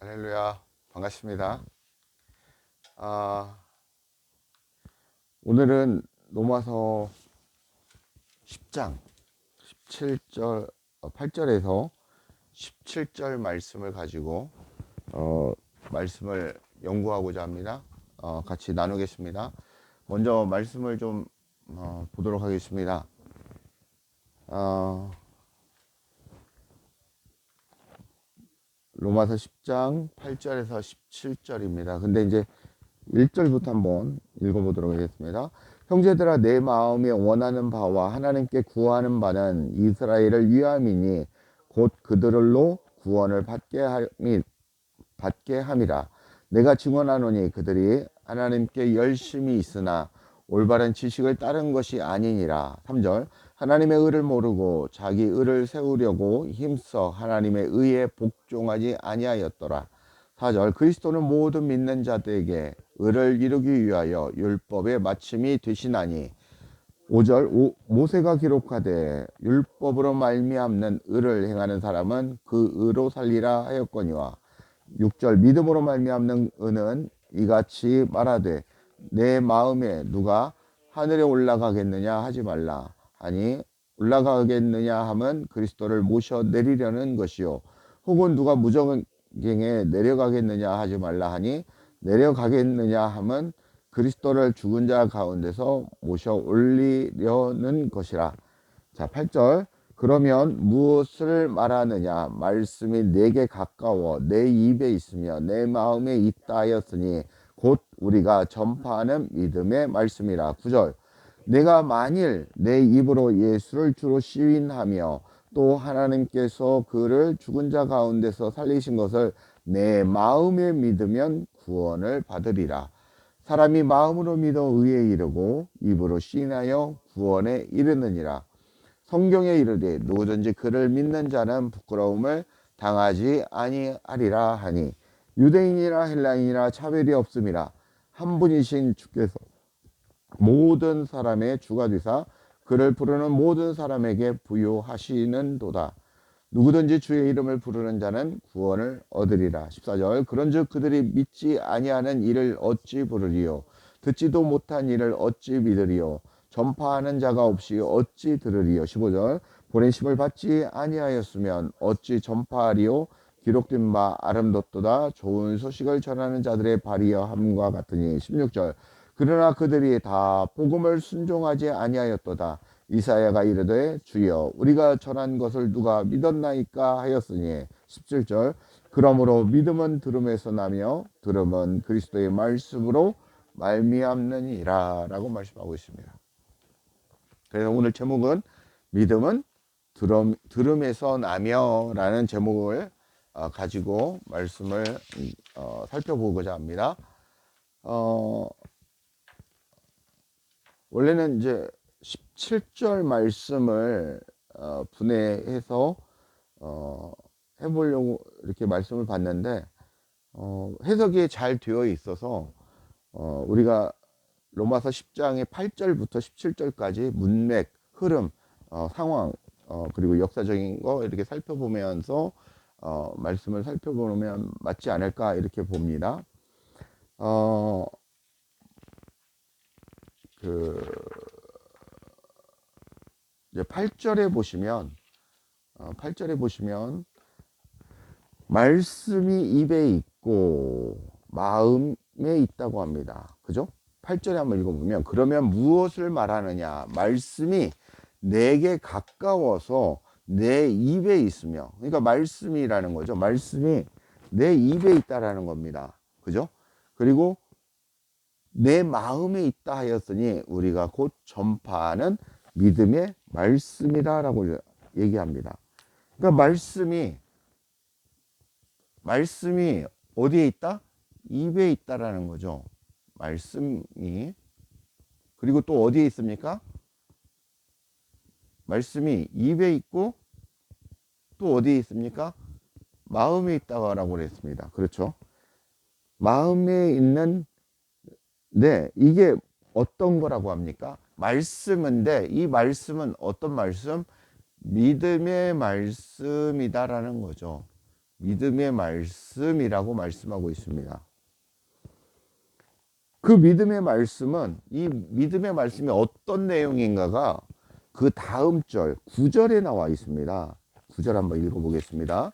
할렐루야, 반갑습니다. 아, 오늘은 로마서 10장 17절, 8절에서 17절 말씀을 가지고 말씀을 연구하고자 합니다. 같이 나누겠습니다. 먼저 말씀을 좀 보도록 하겠습니다. 로마서 10장 8절에서 17절입니다. 근데 이제 1절부터 한번 읽어보도록 하겠습니다. 형제들아, 내 마음에 원하는 바와 하나님께 구하는 바는 이스라엘을 위함이니 곧 그들로 구원을 받게 함이라. 내가 증언하노니 그들이 하나님께 열심히 있으나 올바른 지식을 따른 것이 아니니라. 3절, 하나님의 의를 모르고 자기 의를 세우려고 힘써 하나님의 의에 복종하지 아니하였더라. 4절, 그리스도는 모든 믿는 자들에게 의를 이루기 위하여 율법의 마침이 되시나니. 5절, 모세가 기록하되 율법으로 말미암는 의를 행하는 사람은 그 의로 살리라 하였거니와. 6절, 믿음으로 말미암는 의는 이같이 말하되 내 마음에 누가 하늘에 올라가겠느냐 하지 말라 하니, 올라가겠느냐 함은 그리스도를 모셔 내리려는 것이요, 혹은 누가 무저갱에 내려가겠느냐 하지 말라 하니, 내려가겠느냐 함은 그리스도를 죽은 자 가운데서 모셔 올리려는 것이라. 자, 8절, 그러면 무엇을 말하느냐? 말씀이 내게 가까워 내 입에 있으며 내 마음에 있다 하였으니 곧 우리가 전파하는 믿음의 말씀이라. 9절, 내가 만일 내 입으로 예수를 주로 시인하며 또 하나님께서 그를 죽은 자 가운데서 살리신 것을 내 마음에 믿으면 구원을 받으리라. 사람이 마음으로 믿어 의에 이르고 입으로 시인하여 구원에 이르느니라. 성경에 이르되 누구든지 그를 믿는 자는 부끄러움을 당하지 아니하리라 하니, 유대인이나 헬라인이나 차별이 없음이라. 한 분이신 주께서 모든 사람의 주가 되사 그를 부르는 모든 사람에게 부요하시는도다. 누구든지 주의 이름을 부르는 자는 구원을 얻으리라. 14절, 그런즉 그들이 믿지 아니하는 이를 어찌 부르리요? 듣지도 못한 이를 어찌 믿으리요? 전파하는 자가 없이 어찌 들으리요? 15절, 보낸 심을 받지 아니하였으면 어찌 전파하리요? 기록된 바 아름답도다 좋은 소식을 전하는 자들의 발이여 함과 같으니. 16절, 그러나 그들이 다 복음을 순종하지 아니하였도다. 이사야가 이르되 주여 우리가 전한 것을 누가 믿었나이까 하였으니. 17절, 그러므로 믿음은 들음에서 나며 들음은 그리스도의 말씀으로 말미암느니라 라고 말씀하고 있습니다. 그래서 오늘 제목은 믿음은 들음에서 나며 라는 제목을 가지고 말씀을 살펴보고자 합니다. 원래는 이제 17절 말씀을 분해해서 해보려고 이렇게 말씀을 봤는데, 해석이 잘 되어 있어서 우리가 로마서 10장의 8절부터 17절까지 문맥, 흐름, 상황, 그리고 역사적인 거 이렇게 살펴보면서 말씀을 살펴보면 맞지 않을까 이렇게 봅니다. 이제 8절에 보시면 말씀이 입에 있고 마음에 있다고 합니다. 그죠? 8절에 한번 읽어보면, 그러면 무엇을 말하느냐? 말씀이 내게 가까워서 내 입에 있으며, 그러니까 말씀이라는 거죠. 말씀이 내 입에 있다라는 겁니다. 그죠? 그리고 내 마음에 있다 하였으니 우리가 곧 전파하는 믿음의 말씀이다라고 얘기합니다. 그러니까 말씀이 어디에 있다? 입에 있다라는 거죠. 말씀이. 그리고 또 어디에 있습니까? 말씀이 입에 있고 또 어디에 있습니까? 마음에 있다라고 그랬습니다. 그렇죠? 마음에 있는, 네, 이게 어떤 거라고 합니까? 말씀인데 이 말씀은 어떤 말씀? 믿음의 말씀이다라는 거죠. 믿음의 말씀이라고 말씀하고 있습니다. 그 믿음의 말씀은 이 믿음의 말씀이 어떤 내용인가가 그 다음 절 9절에 나와 있습니다. 9절 한번 읽어보겠습니다.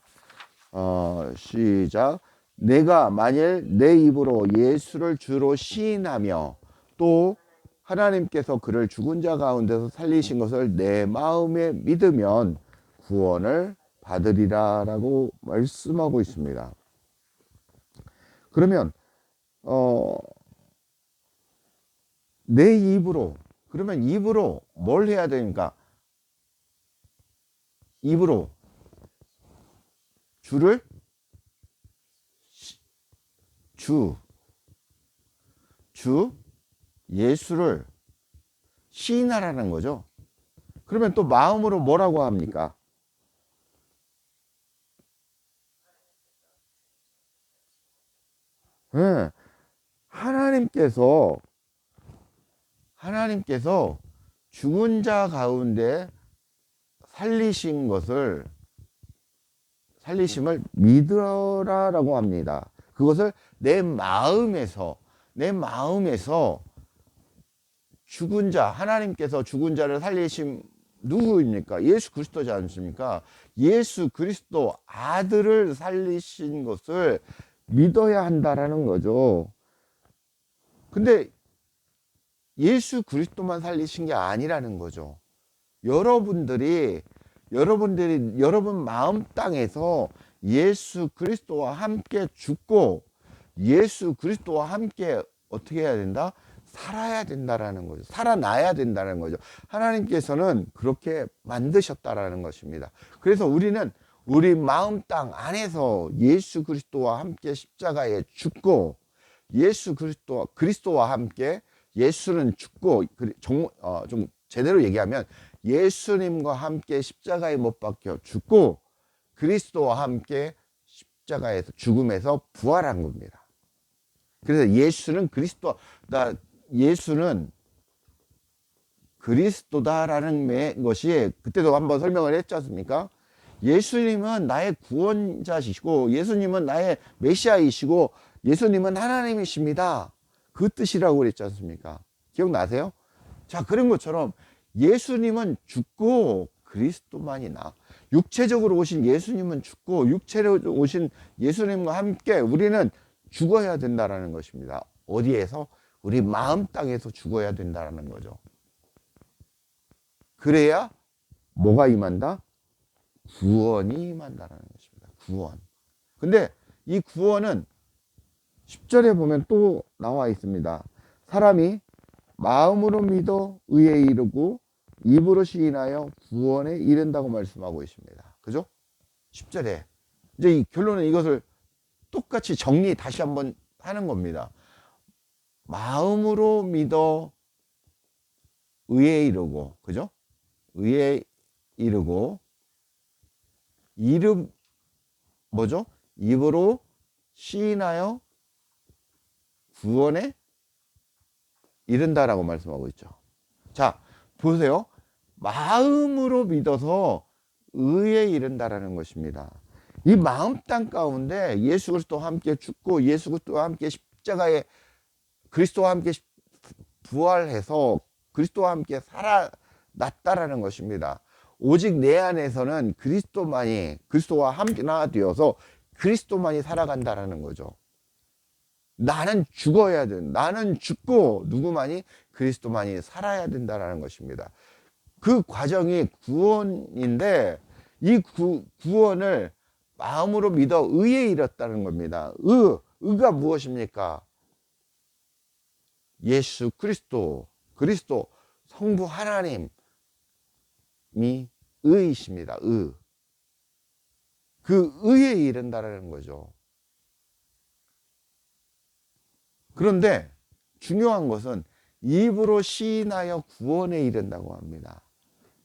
시작. 내가 만일 내 입으로 예수를 주로 시인하며 또 하나님께서 그를 죽은 자 가운데서 살리신 것을 내 마음에 믿으면 구원을 받으리라 라고 말씀하고 있습니다. 그러면 내 입으로, 그러면 입으로 뭘 해야 되니까? 입으로 주를 주 예수를 시인하라는 거죠. 그러면 또 마음으로 뭐라고 합니까? 네. 하나님께서 죽은 자 가운데 살리심을 믿으라라고 합니다. 그것을 내 마음에서 죽은 자, 하나님께서 죽은 자를 살리심 누구입니까? 예수 그리스도지 않습니까? 예수 그리스도 아들을 살리신 것을 믿어야 한다라는 거죠. 근데 예수 그리스도만 살리신 게 아니라는 거죠. 여러분 마음 땅에서 예수 그리스도와 함께 죽고 예수 그리스도와 함께 어떻게 해야 된다? 살아야 된다라는 거죠. 살아나야 된다는 거죠. 하나님께서는 그렇게 만드셨다라는 것입니다. 그래서 우리는 우리 마음 땅 안에서 예수 그리스도와 함께 십자가에 죽고 예수 그리스도와 함께 예수는 죽고 좀 제대로 얘기하면 예수님과 함께 십자가에 못 박혀 죽고 그리스도와 함께 십자가에서 죽음에서 부활한 겁니다. 그래서 예수는 그리스도다라는 것이 그때도 한번 설명을 했지 않습니까? 예수님은 나의 구원자시고 예수님은 나의 메시아이시고 예수님은 하나님이십니다. 그 뜻이라고 그랬지 않습니까? 기억나세요? 자, 그런 것처럼 예수님은 죽고 그리스도만이 나. 육체적으로 오신 예수님은 죽고 육체로 오신 예수님과 함께 우리는 죽어야 된다라는 것입니다. 어디에서? 우리 마음 땅에서 죽어야 된다라는 거죠. 그래야 뭐가 임한다? 구원이 임한다라는 것입니다. 구원. 근데 이 구원은 10절에 보면 또 나와 있습니다. 사람이 마음으로 믿어 의에 이르고 입으로 시인하여 구원에 이른다고 말씀하고 있습니다. 그죠? 10절에. 이제 이 결론은 이것을 똑같이 정리 다시 한번 하는 겁니다. 마음으로 믿어 의에 이르고, 그죠? 의에 이르고, 뭐죠? 입으로 시인하여 구원에 이른다라고 말씀하고 있죠. 자, 보세요. 마음으로 믿어서 의에 이른다라는 것입니다. 이 마음 땅 가운데 예수 그리스도와 함께 죽고 예수 그리스도와 함께 십자가에 그리스도와 함께 부활해서 그리스도와 함께 살아났다라는 것입니다. 오직 내 안에서는 그리스도와 함께 되어서 그리스도만이 살아간다라는 거죠. 나는 죽어야 돼. 나는 죽고 누구만이? 그리스도만이 살아야 된다라는 것입니다. 그 과정이 구원인데 이 구원을 마음으로 믿어 의에 이뤘다는 겁니다. 의가 무엇입니까? 예수 그리스도 성부 하나님이 의이십니다. 그 의에 이른다라는 거죠. 그런데 중요한 것은 입으로 시인하여 구원에 이른다고 합니다.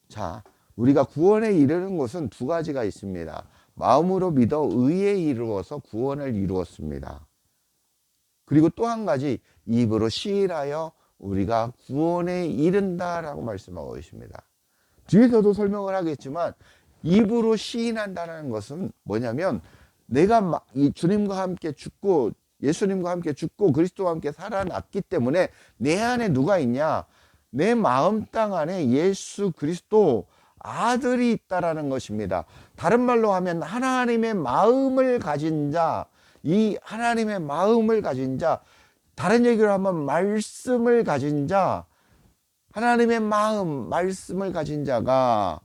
자, 우리가 구원에 이르는 것은 두 가지가 있습니다. 마음으로 믿어 의에 이루어서 구원을 이루었습니다. 그리고 또 한 가지, 입으로 시인하여 우리가 구원에 이른다라고 말씀하고 있습니다. 뒤에서도 설명을 하겠지만 입으로 시인한다는 것은 뭐냐면 내가 이 주님과 함께 죽고 예수님과 함께 죽고 그리스도와 함께 살아났기 때문에 내 안에 누가 있냐? 내 마음 땅 안에 예수 그리스도 아들이 있다라는 것입니다. 다른 말로 하면 하나님의 마음을 가진 자, 이 하나님의 마음을 가진 자, 다른 얘기로 하면 말씀을 가진 자, 하나님의 마음, 말씀을 가진 자가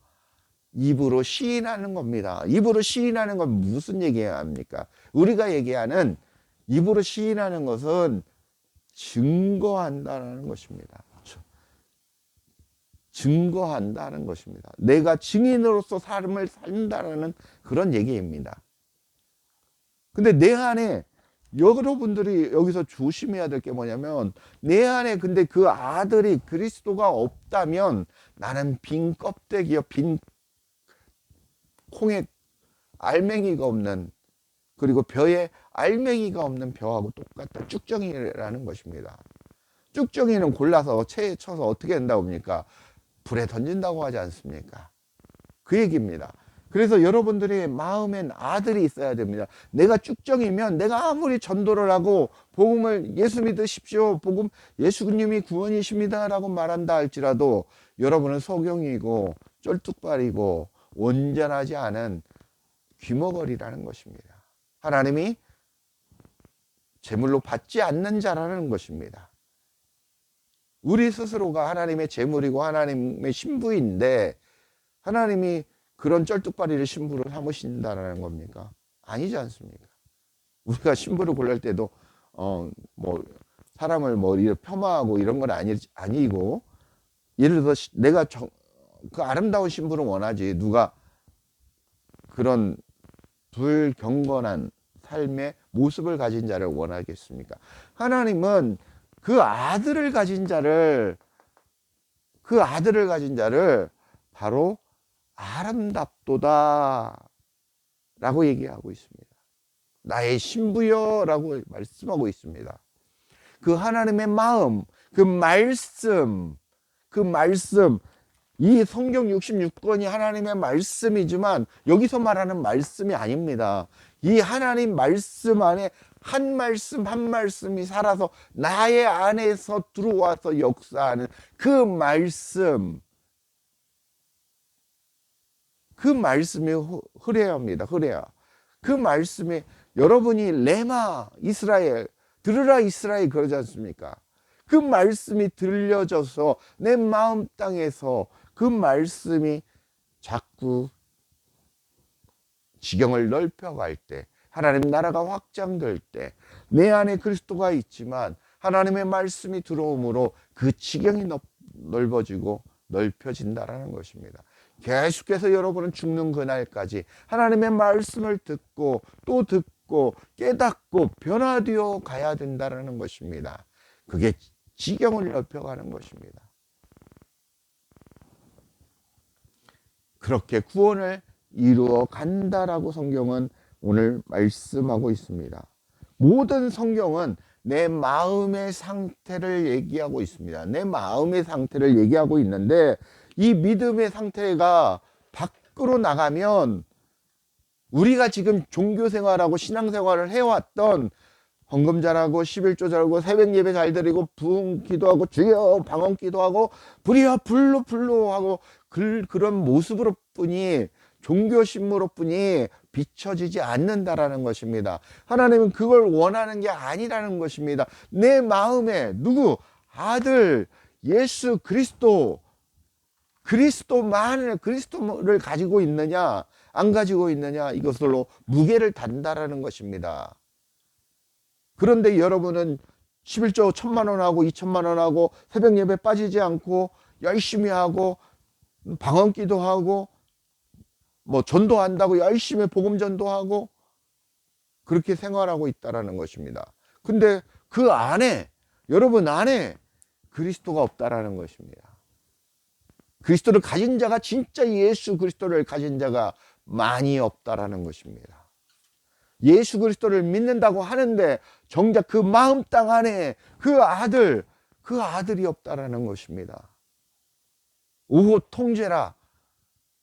입으로 시인하는 겁니다. 입으로 시인하는 건 무슨 얘기합니까? 우리가 얘기하는 입으로 시인하는 것은 증거한다는 것입니다. 증거한다는 것입니다. 내가 증인으로서 삶을 산다는 그런 얘기입니다. 근데 내 안에 여러분들이 여기서 조심해야 될 게 뭐냐면 내 안에 근데 그 아들이 그리스도가 없다면 나는 빈 껍데기요, 빈 콩에 알맹이가 없는, 그리고 벼에 알맹이가 없는 벼하고 똑같다. 쭉정이라는 것입니다. 쭉정이는 골라서 체에 쳐서 어떻게 된다고 합니까? 불에 던진다고 하지 않습니까? 그 얘기입니다. 그래서 여러분들이 마음엔 아들이 있어야 됩니다. 내가 쭉정이면 내가 아무리 전도를 하고 복음을 예수 믿으십시오, 복음 예수님이 구원이십니다 라고 말한다 할지라도 여러분은 소경이고 쫄뚝발이고 온전하지 않은 귀머거리라는 것입니다. 하나님이 제물로 받지 않는 자라는 것입니다. 우리 스스로가 하나님의 제물이고 하나님의 신부인데 하나님이 그런 쩔뚝발이를 신부로 삼으신다는 겁니까? 아니지 않습니까? 우리가 신부를 골랄 때도 뭐 사람을 뭐 폄하하고 이런 건 아니고, 예를 들어 내가 그 아름다운 신부를 원하지 누가 그런 불경건한 삶의 모습을 가진 자를 원하겠습니까? 하나님은 그 아들을 가진 자를 바로 아름답도다 라고 얘기하고 있습니다. 나의 신부여 라고 말씀하고 있습니다. 그 하나님의 마음, 그 말씀, 이 성경 66권이 하나님의 말씀이지만 여기서 말하는 말씀이 아닙니다. 이 하나님 말씀 안에 한 말씀 한 말씀이 살아서 나의 안에서 들어와서 역사하는 그 말씀이 흐려야 합니다. 흐려야. 그 말씀이 여러분이 레마 이스라엘, 들으라 이스라엘 그러지 않습니까? 그 말씀이 들려져서 내 마음 땅에서 그 말씀이 자꾸 지경을 넓혀갈 때, 하나님 나라가 확장될 때, 내 안에 그리스도가 있지만 하나님의 말씀이 들어오므로 그 지경이 넓어지고 넓혀진다는 것입니다. 계속해서 여러분은 죽는 그날까지 하나님의 말씀을 듣고 또 듣고 깨닫고 변화되어 가야 된다는 것입니다. 그게 지경을 넓혀가는 것입니다. 그렇게 구원을 이루어 간다라고 성경은 오늘 말씀하고 있습니다. 모든 성경은 내 마음의 상태를 얘기하고 있습니다. 내 마음의 상태를 얘기하고 있는데 이 믿음의 상태가 밖으로 나가면 우리가 지금 종교생활하고 신앙생활을 해왔던 헌금 잘하고 11조 잘하고 새벽 예배 잘 드리고 부흥 기도하고 주여 방언 기도하고 불이여 불로 하고 그런 모습으로 뿐이, 종교심으로 뿐이 비춰지지 않는다라는 것입니다. 하나님은 그걸 원하는 게 아니라는 것입니다. 내 마음에 누구? 아들 예수 그리스도를 가지고 있느냐 안 가지고 있느냐, 이것으로 무게를 단다라는 것입니다. 그런데 여러분은 11조 1,000만 원 하고 2,000만 원 하고 새벽 예배 빠지지 않고 열심히 하고 방언 기도하고 뭐 전도한다고 열심히 복음 전도하고 그렇게 생활하고 있다라는 것입니다. 근데 그 안에, 여러분 안에 그리스도가 없다라는 것입니다. 그리스도를 가진 자가, 진짜 예수 그리스도를 가진 자가 많이 없다라는 것입니다. 예수 그리스도를 믿는다고 하는데 정작 그 마음 땅 안에 그 아들이 없다라는 것입니다. 오호 통제라.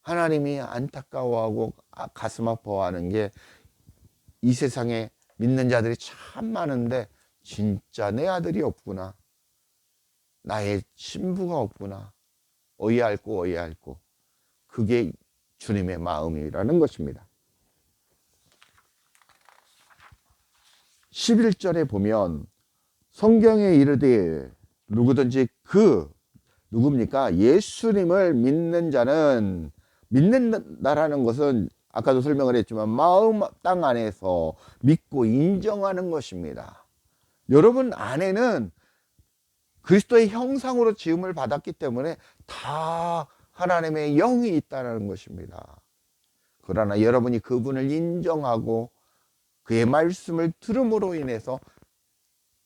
하나님이 안타까워하고 가슴 아파하는 게 이 세상에 믿는 자들이 참 많은데 진짜 내 아들이 없구나, 나의 신부가 없구나, 어이없고 그게 주님의 마음이라는 것입니다. 11절에 보면 성경에 이르되 누구든지 누굽니까? 예수님을 믿는 자는, 믿는다라는 것은 아까도 설명을 했지만 마음 땅 안에서 믿고 인정하는 것입니다. 여러분 안에는 그리스도의 형상으로 지음을 받았기 때문에 다 하나님의 영이 있다는 것입니다. 그러나 여러분이 그분을 인정하고 그의 말씀을 들음으로 인해서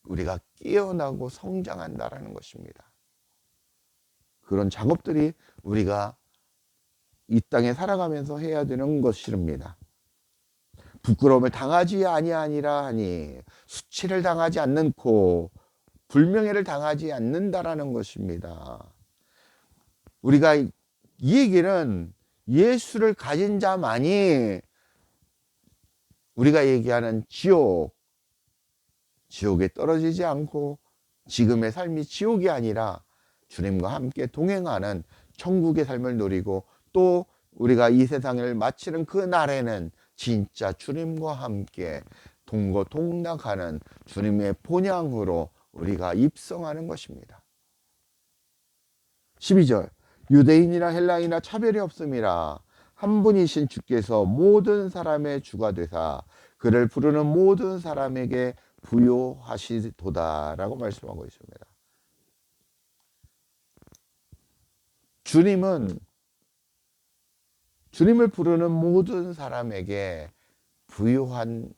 우리가 깨어나고 성장한다는 것입니다. 그런 작업들이 우리가 이 땅에 살아가면서 해야 되는 것입니다. 부끄러움을 당하지 아니하니라 하니, 수치를 당하지 않는고 불명예를 당하지 않는다라는 것입니다. 우리가 이 얘기는 예수를 가진 자만이 우리가 얘기하는 지옥에 떨어지지 않고 지금의 삶이 지옥이 아니라 주님과 함께 동행하는 천국의 삶을 누리고, 또 우리가 이 세상을 마치는 그 날에는 진짜 주님과 함께 동거동락하는 주님의 본향으로 우리가 입성하는 것입니다. 12절 유대인이나 헬라인이나 차별이 없음이라 한 분이신 주께서 모든 사람의 주가 되사 그를 부르는 모든 사람에게 부요하시도다라고 말씀하고 있습니다. 주님을 부르는 모든 사람에게 부요한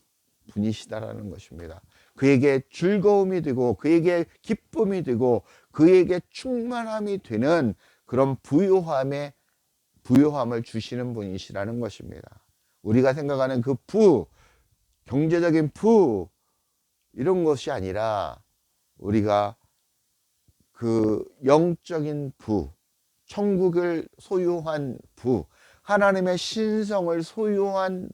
분이시다라는 것입니다. 그에게 즐거움이 되고 그에게 기쁨이 되고 그에게 충만함이 되는 그런 부요함을 주시는 분이시라는 것입니다. 우리가 생각하는 그 경제적인 이런 것이 아니라 우리가 그 영적인 천국을 소유한 하나님의 신성을 소유한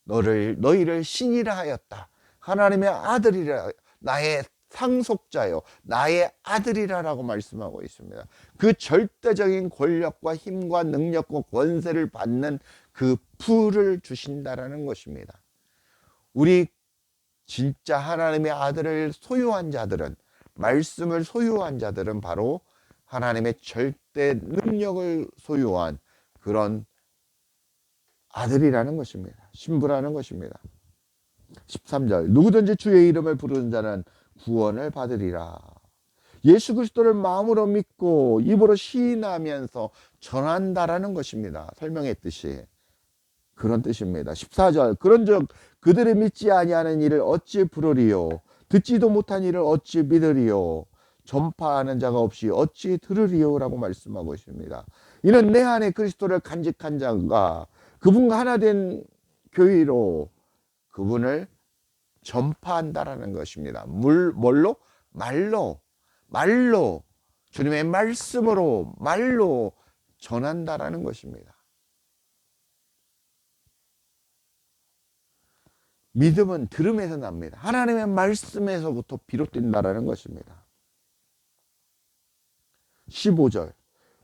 너희를 신이라 하였다. 하나님의 아들이라, 나의 상속자요, 나의 아들이라라고 말씀하고 있습니다. 그 절대적인 권력과 힘과 능력과 권세를 받는 그 부를 주신다라는 것입니다. 우리 진짜 하나님의 아들을 소유한 자들은, 말씀을 소유한 자들은 바로 하나님의 절대 능력을 소유한 그런 아들이라는 것입니다. 신부라는 것입니다. 13절 누구든지 주의 이름을 부르는 자는 구원을 받으리라. 예수 그리스도를 마음으로 믿고 입으로 시인하면서 전한다라는 것입니다. 설명했듯이 그런 뜻입니다. 14절 그런즉 그들이 믿지 아니하는 일을 어찌 부르리요, 듣지도 못한 일을 어찌 믿으리요, 전파하는 자가 없이 어찌 들으리요 라고 말씀하고 있습니다. 이는 내 안에 그리스도를 간직한 자가 그분과 하나 된 교회로 그분을 전파한다라는 것입니다. 뭘로? 말로 주님의 말씀으로 말로 전한다라는 것입니다. 믿음은 들음에서 납니다. 하나님의 말씀에서부터 비롯된다라는 것입니다. 15절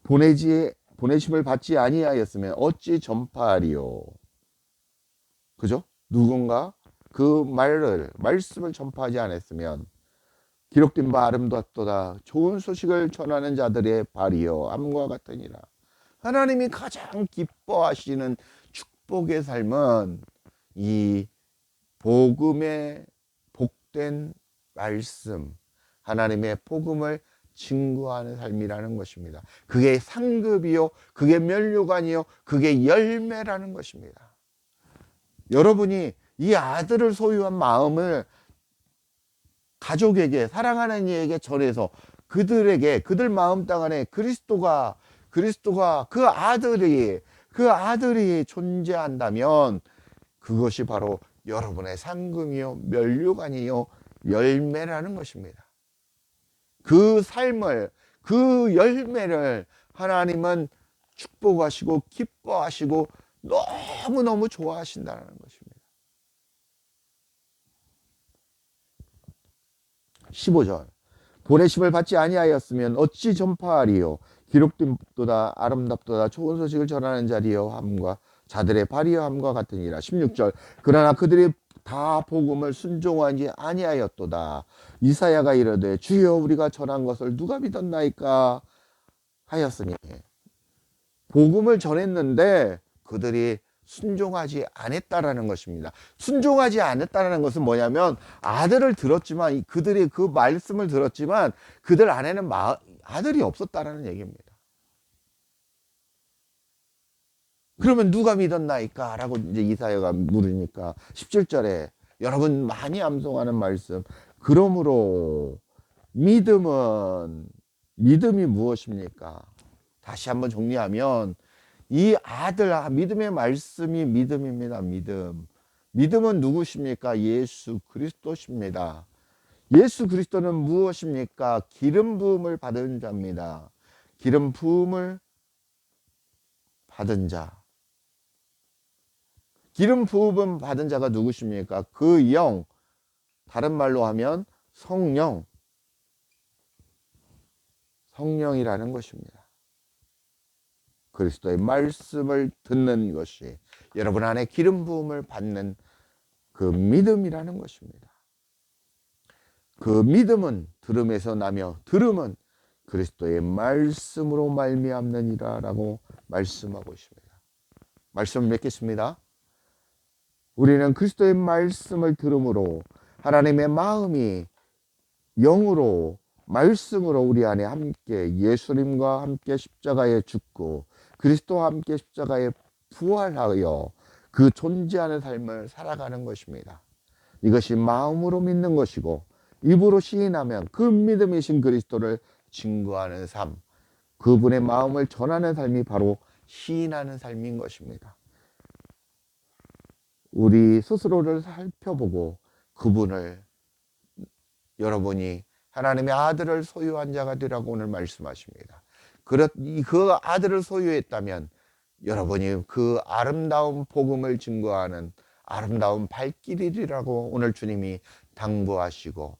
보내심을 받지 아니하였으면 어찌 전파하리요. 그죠? 누군가 그 말씀을 전파하지 않았으면 기록된 바 아름답도다 좋은 소식을 전하는 자들의 발이요 암과 같으니라. 하나님이 가장 기뻐하시는 축복의 삶은 이 복음의 복된 말씀, 하나님의 복음을 증거하는 삶이라는 것입니다. 그게 상급이요, 그게 면류관이요, 그게 열매라는 것입니다. 여러분이 이 아들을 소유한 마음을 가족에게, 사랑하는 이에게 전해서 그들 마음 땅 안에 그리스도가 그 아들이 존재한다면 그것이 바로 여러분의 상급이요, 면류관이요, 열매라는 것입니다. 그 삶을, 그 열매를 하나님은 축복하시고 기뻐하시고 너무너무 좋아하신다는 것입니다. 15절. 보내심을 받지 아니하였으면 어찌 전파하리요. 기록됨보다 아름답도다 좋은 소식을 전하는 자리여 함과 자들의 발이여 함과 같으니라. 16절. 그러나 그들이 다 복음을 순종하지 아니하였도다. 이사야가 이르되 주여 우리가 전한 것을 누가 믿었나이까 하였으니, 복음을 전했는데 그들이 순종하지 않았다라는 것입니다. 순종하지 않았다라는 것은 뭐냐면, 아들을 들었지만, 그들이 그 말씀을 들었지만 그들 안에는 아들이 없었다라는 얘기입니다. 그러면 누가 믿었나이까? 라고 이제 이사야가 물으니까 17절에 여러분 많이 암송하는 말씀, 그러므로 믿음이 무엇입니까? 다시 한번 정리하면, 이 아들, 믿음의 말씀이 믿음입니다. 믿음은 누구십니까? 예수 그리스도십니다. 예수 그리스도는 무엇입니까? 기름 부음을 받은 자입니다. 기름 부음을 받은 자. 기름 부음 받은 자가 누구십니까? 그 영, 다른 말로 하면 성령이라는 것입니다. 그리스도의 말씀을 듣는 것이 여러분 안에 기름 부음을 받는 그 믿음이라는 것입니다. 그 믿음은 들음에서 나며 들음은 그리스도의 말씀으로 말미암느니라 라고 말씀하고 있습니다. 말씀을 맺겠습니다. 우리는 그리스도의 말씀을 들음으로 하나님의 마음이 영으로 말씀으로 우리 안에 함께 예수님과 함께 십자가에 죽고 그리스도와 함께 십자가에 부활하여 그 존재하는 삶을 살아가는 것입니다. 이것이 마음으로 믿는 것이고 입으로 시인하면 그 믿음이신 그리스도를 증거하는 삶, 그분의 마음을 전하는 삶이 바로 시인하는 삶인 것입니다. 우리 스스로를 살펴보고 그분을, 여러분이 하나님의 아들을 소유한 자가 되라고 오늘 말씀하십니다. 그 아들을 소유했다면 여러분이 그 아름다운 복음을 증거하는 아름다운 발길이라고 오늘 주님이 당부하시고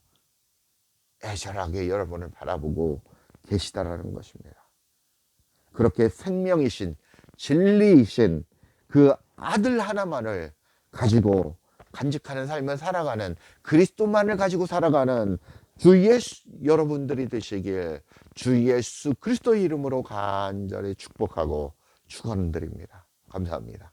애절하게 여러분을 바라보고 계시다라는 것입니다. 그렇게 생명이신 진리이신 그 아들 하나만을 가지고 간직하는 삶을 살아가는, 그리스도만을 가지고 살아가는 주 예수 여러분들이 되시길 주 예수 그리스도의 이름으로 간절히 축복하고 축원드립니다. 감사합니다.